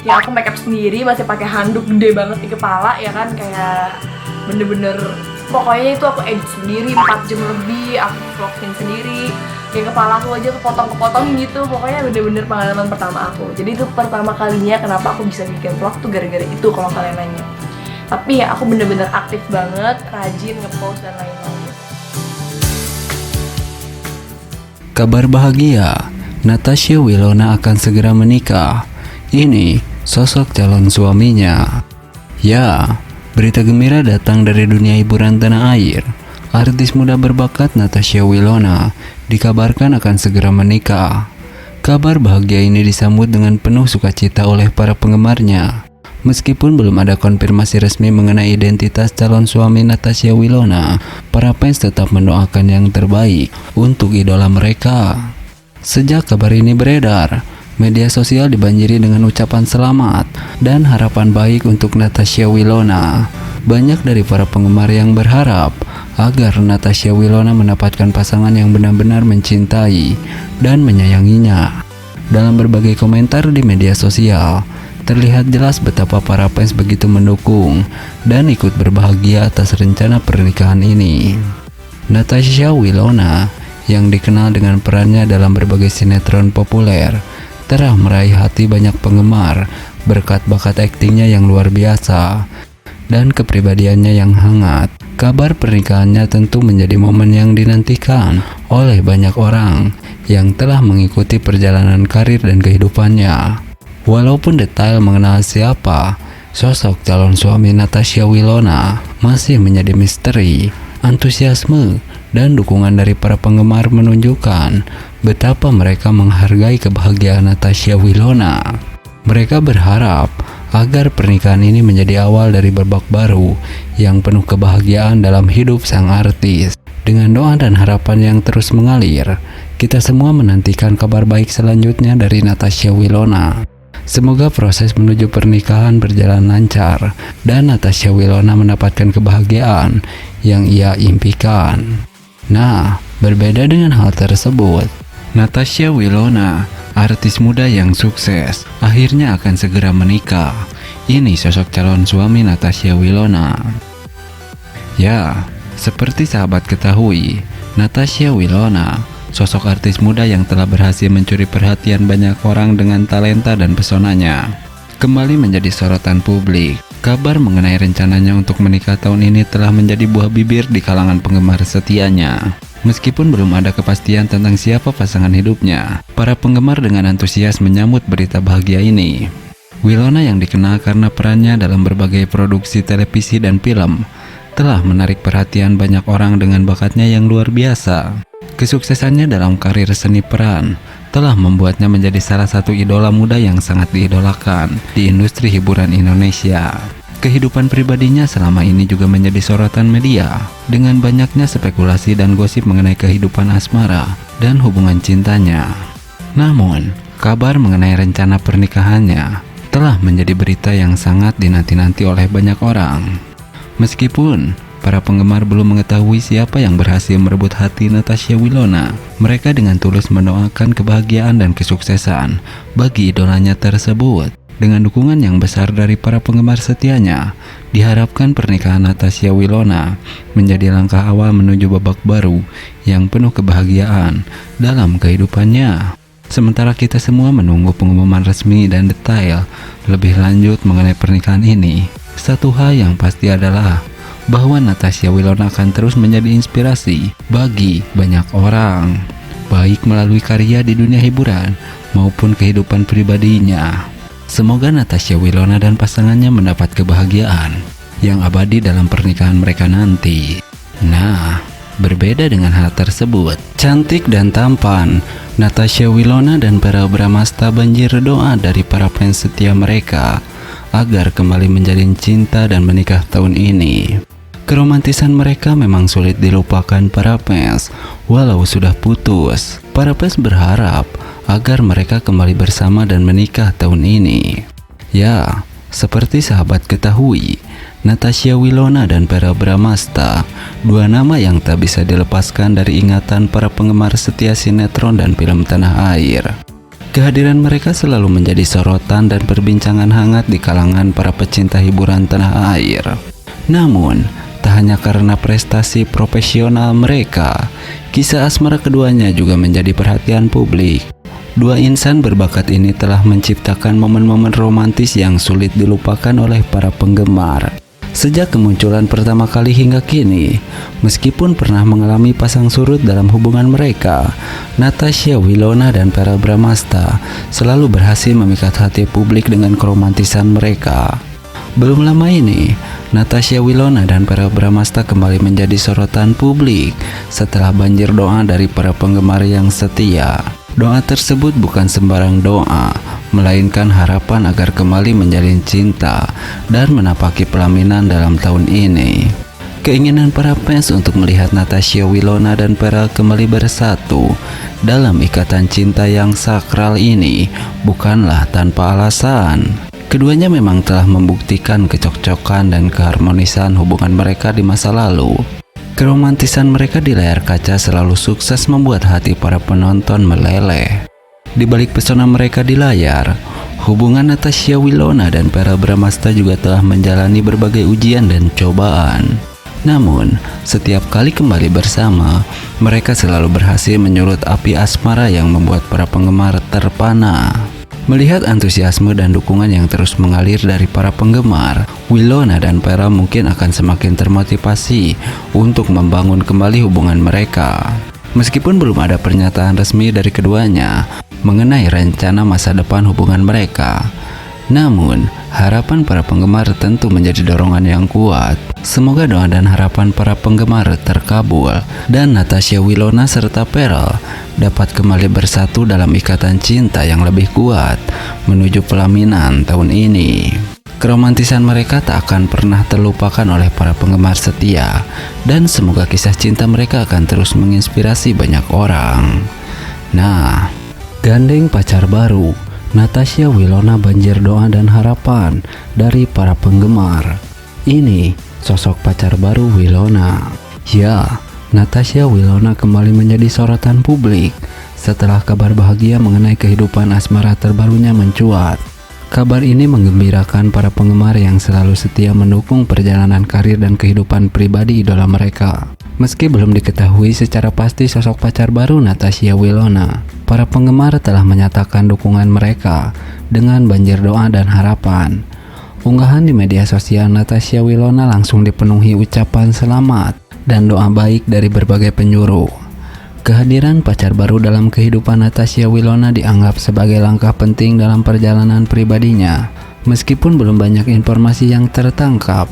outfitnya aku make up sendiri, masih pakai handuk gede banget di kepala ya kan, kayak bener-bener pokoknya itu aku edit sendiri 4 jam lebih, aku vlogin sendiri, kayak kepala aku aja kepotong-kepotong gitu. Pokoknya bener-bener pengalaman pertama aku. Jadi itu pertama kalinya kenapa aku bisa bikin vlog tuh gara-gara itu kalau kalian nanya. Tapi ya aku bener-bener aktif banget, rajin ngepost dan lain-lain. Kabar bahagia, Natasha Wilona akan segera menikah. Ini sosok calon suaminya. Ya, berita gembira datang dari dunia hiburan tanah air. Artis muda berbakat Natasha Wilona dikabarkan akan segera menikah. Kabar bahagia ini disambut dengan penuh sukacita oleh para penggemarnya. Meskipun belum ada konfirmasi resmi mengenai identitas calon suami Natasha Wilona, para fans tetap mendoakan yang terbaik untuk idola mereka. Sejak kabar ini beredar, media sosial dibanjiri dengan ucapan selamat dan harapan baik untuk Natasha Wilona. Banyak dari para penggemar yang berharap agar Natasha Wilona mendapatkan pasangan yang benar-benar mencintai dan menyayanginya. Dalam berbagai komentar di media sosial, terlihat jelas betapa para fans begitu mendukung dan ikut berbahagia atas rencana pernikahan ini. Natasha Wilona yang dikenal dengan perannya dalam berbagai sinetron populer telah meraih hati banyak penggemar berkat bakat aktingnya yang luar biasa dan kepribadiannya yang hangat. Kabar pernikahannya tentu menjadi momen yang dinantikan oleh banyak orang yang telah mengikuti perjalanan karir dan kehidupannya. Walaupun detail mengenal siapa sosok calon suami Natasha Wilona masih menjadi misteri, antusiasme dan dukungan dari para penggemar menunjukkan betapa mereka menghargai kebahagiaan Natasha Wilona. Mereka berharap agar pernikahan ini menjadi awal dari babak baru yang penuh kebahagiaan dalam hidup sang artis. Dengan doa dan harapan yang terus mengalir, kita semua menantikan kabar baik selanjutnya dari Natasha Wilona. Semoga proses menuju pernikahan berjalan lancar dan Natasha Wilona mendapatkan kebahagiaan yang ia impikan. Nah, berbeda dengan hal tersebut, Natasha Wilona, artis muda yang sukses, akhirnya akan segera menikah. Ini sosok calon suami Natasha Wilona. Ya, seperti sahabat ketahui, Natasha Wilona sosok artis muda yang telah berhasil mencuri perhatian banyak orang dengan talenta dan pesonanya, kembali menjadi sorotan publik. Kabar mengenai rencananya untuk menikah tahun ini telah menjadi buah bibir di kalangan penggemar setianya. Meskipun belum ada kepastian tentang siapa pasangan hidupnya, para penggemar dengan antusias menyambut berita bahagia ini. Wilona yang dikenal karena perannya dalam berbagai produksi televisi dan film, telah menarik perhatian banyak orang dengan bakatnya yang luar biasa. Kesuksesannya dalam karir seni peran telah membuatnya menjadi salah satu idola muda yang sangat diidolakan di industri hiburan Indonesia. Kehidupan pribadinya selama ini juga menjadi sorotan media dengan banyaknya spekulasi dan gosip mengenai kehidupan asmara dan hubungan cintanya. Namun, kabar mengenai rencana pernikahannya telah menjadi berita yang sangat dinanti-nanti oleh banyak orang. Meskipun para penggemar belum mengetahui siapa yang berhasil merebut hati Natasha Wilona, mereka dengan tulus mendoakan kebahagiaan dan kesuksesan bagi idolanya tersebut. Dengan dukungan yang besar dari para penggemar setianya, diharapkan pernikahan Natasha Wilona menjadi langkah awal menuju babak baru yang penuh kebahagiaan dalam kehidupannya. Sementara kita semua menunggu pengumuman resmi dan detail lebih lanjut mengenai pernikahan ini, satu hal yang pasti adalah bahwa Natasha Wilona akan terus menjadi inspirasi bagi banyak orang, baik melalui karya di dunia hiburan maupun kehidupan pribadinya. Semoga Natasha Wilona dan pasangannya mendapat kebahagiaan yang abadi dalam pernikahan mereka nanti. Nah, berbeda dengan hal tersebut, cantik dan tampan, Natasha Wilona dan Verrell Bramasta banjir doa dari para fans setia mereka agar kembali menjalin cinta dan menikah tahun ini. Keromantisan mereka memang sulit dilupakan para fans, walau sudah putus. Para fans berharap agar mereka kembali bersama dan menikah tahun ini. Ya, seperti sahabat ketahui, Natasha Wilona dan Verrell Bramasta, dua nama yang tak bisa dilepaskan dari ingatan para penggemar setia sinetron dan film tanah air. Kehadiran mereka selalu menjadi sorotan dan perbincangan hangat di kalangan para pecinta hiburan tanah air. Namun, tak hanya karena prestasi profesional mereka, kisah asmara keduanya juga menjadi perhatian publik. Dua insan berbakat ini telah menciptakan momen-momen romantis yang sulit dilupakan oleh para penggemar. Sejak kemunculan pertama kali hingga kini, meskipun pernah mengalami pasang surut dalam hubungan mereka, Natasha Wilona dan Verrell Bramasta selalu berhasil memikat hati publik dengan keromantisan mereka. Belum lama ini, Natasha Wilona dan Verrell Bramasta kembali menjadi sorotan publik setelah banjir doa dari para penggemar yang setia. Doa tersebut bukan sembarang doa, melainkan harapan agar kembali menjalin cinta dan menapaki pelaminan dalam tahun ini. Keinginan para fans untuk melihat Natasha Wilona dan Verrell kembali bersatu dalam ikatan cinta yang sakral ini bukanlah tanpa alasan. Keduanya memang telah membuktikan kecocokkan dan keharmonisan hubungan mereka di masa lalu. Keromantisan mereka di layar kaca selalu sukses membuat hati para penonton meleleh. Di balik pesona mereka di layar, hubungan Natasha Wilona dan Verrell Bramasta juga telah menjalani berbagai ujian dan cobaan. Namun, setiap kali kembali bersama, mereka selalu berhasil menyulut api asmara yang membuat para penggemar terpana. Melihat antusiasme dan dukungan yang terus mengalir dari para penggemar, Wilona dan Verrell mungkin akan semakin termotivasi untuk membangun kembali hubungan mereka. Meskipun belum ada pernyataan resmi dari keduanya mengenai rencana masa depan hubungan mereka, namun harapan para penggemar tentu menjadi dorongan yang kuat. Semoga doa dan harapan para penggemar terkabul dan Natasha Wilona serta Verrell dapat kembali bersatu dalam ikatan cinta yang lebih kuat menuju pelaminan tahun ini. Keromantisan mereka tak akan pernah terlupakan oleh para penggemar setia, dan semoga kisah cinta mereka akan terus menginspirasi banyak orang. Nah, gandeng pacar baru, Natasha Wilona banjir doa dan harapan dari para penggemar. Ini sosok pacar baru Wilona. Ya, Natasha Wilona kembali menjadi sorotan publik setelah kabar bahagia mengenai kehidupan asmara terbarunya mencuat. Kabar ini menggembirakan para penggemar yang selalu setia mendukung perjalanan karir dan kehidupan pribadi idola mereka. Meski belum diketahui secara pasti sosok pacar baru Natasha Wilona, para penggemar telah menyatakan dukungan mereka dengan banjir doa dan harapan. Unggahan di media sosial Natasha Wilona langsung dipenuhi ucapan selamat dan doa baik dari berbagai penjuru. Kehadiran pacar baru dalam kehidupan Natasha Wilona dianggap sebagai langkah penting dalam perjalanan pribadinya. Meskipun belum banyak informasi yang tertangkap,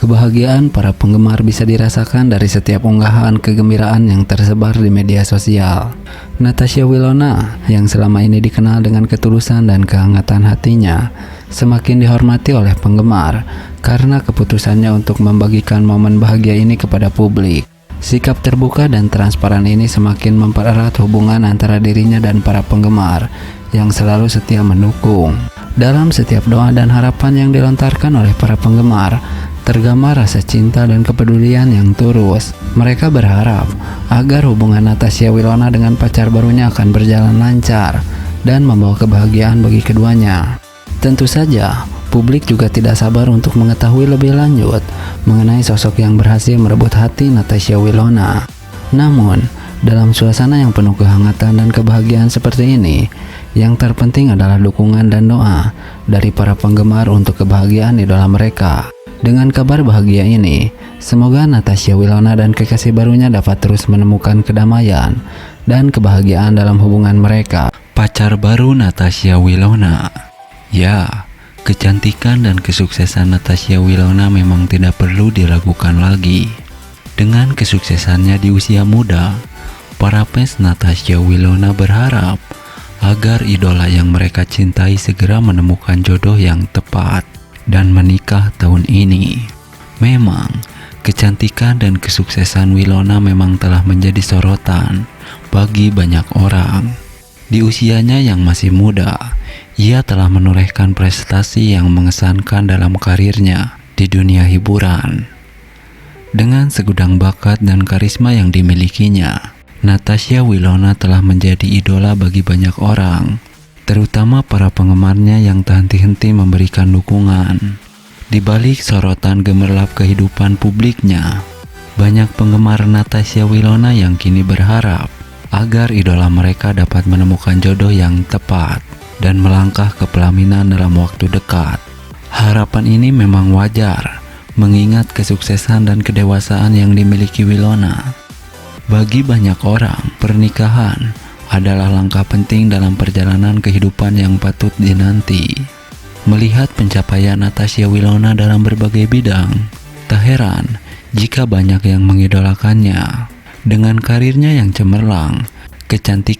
kebahagiaan para penggemar bisa dirasakan dari setiap unggahan kegembiraan yang tersebar di media sosial. Natasha Wilona, yang selama ini dikenal dengan ketulusan dan kehangatan hatinya, semakin dihormati oleh penggemar karena keputusannya untuk membagikan momen bahagia ini kepada publik. Sikap terbuka dan transparan ini semakin mempererat hubungan antara dirinya dan para penggemar yang selalu setia mendukung. Dalam setiap doa dan harapan yang dilontarkan oleh para penggemar, tergambar rasa cinta dan kepedulian yang tulus. Mereka berharap agar hubungan Natasha Wilona dengan pacar barunya akan berjalan lancar dan membawa kebahagiaan bagi keduanya. Tentu saja, publik juga tidak sabar untuk mengetahui lebih lanjut mengenai sosok yang berhasil merebut hati Natasha Wilona. Namun, dalam suasana yang penuh kehangatan dan kebahagiaan seperti ini, yang terpenting adalah dukungan dan doa dari para penggemar untuk kebahagiaan idola mereka. Dengan kabar bahagia ini, semoga Natasha Wilona dan kekasih barunya dapat terus menemukan kedamaian dan kebahagiaan dalam hubungan mereka. Pacar baru Natasha Wilona. Ya, kecantikan dan kesuksesan Natasha Wilona memang tidak perlu diragukan lagi. Dengan kesuksesannya di usia muda, para fans Natasha Wilona berharap agar idola yang mereka cintai segera menemukan jodoh yang tepat dan menikah tahun ini. Memang, kecantikan dan kesuksesan Wilona memang telah menjadi sorotan bagi banyak orang. Di usianya yang masih muda, ia telah menorehkan prestasi yang mengesankan dalam karirnya di dunia hiburan. Dengan segudang bakat dan karisma yang dimilikinya, Natasha Wilona telah menjadi idola bagi banyak orang. terutama para penggemarnya yang tak henti-henti memberikan dukungan. Di balik sorotan gemerlap kehidupan publiknya, banyak penggemar Natasha Wilona yang kini berharap agar idola mereka dapat menemukan jodoh yang tepat dan melangkah ke pelaminan dalam waktu dekat. Harapan ini memang wajar, mengingat kesuksesan dan kedewasaan yang dimiliki Wilona. Bagi banyak orang, pernikahan adalah langkah penting dalam perjalanan kehidupan yang patut dinanti. Melihat pencapaian Natasha Wilona dalam berbagai bidang, tak heran jika banyak yang mengidolakannya. Dengan karirnya yang cemerlang, kecantikan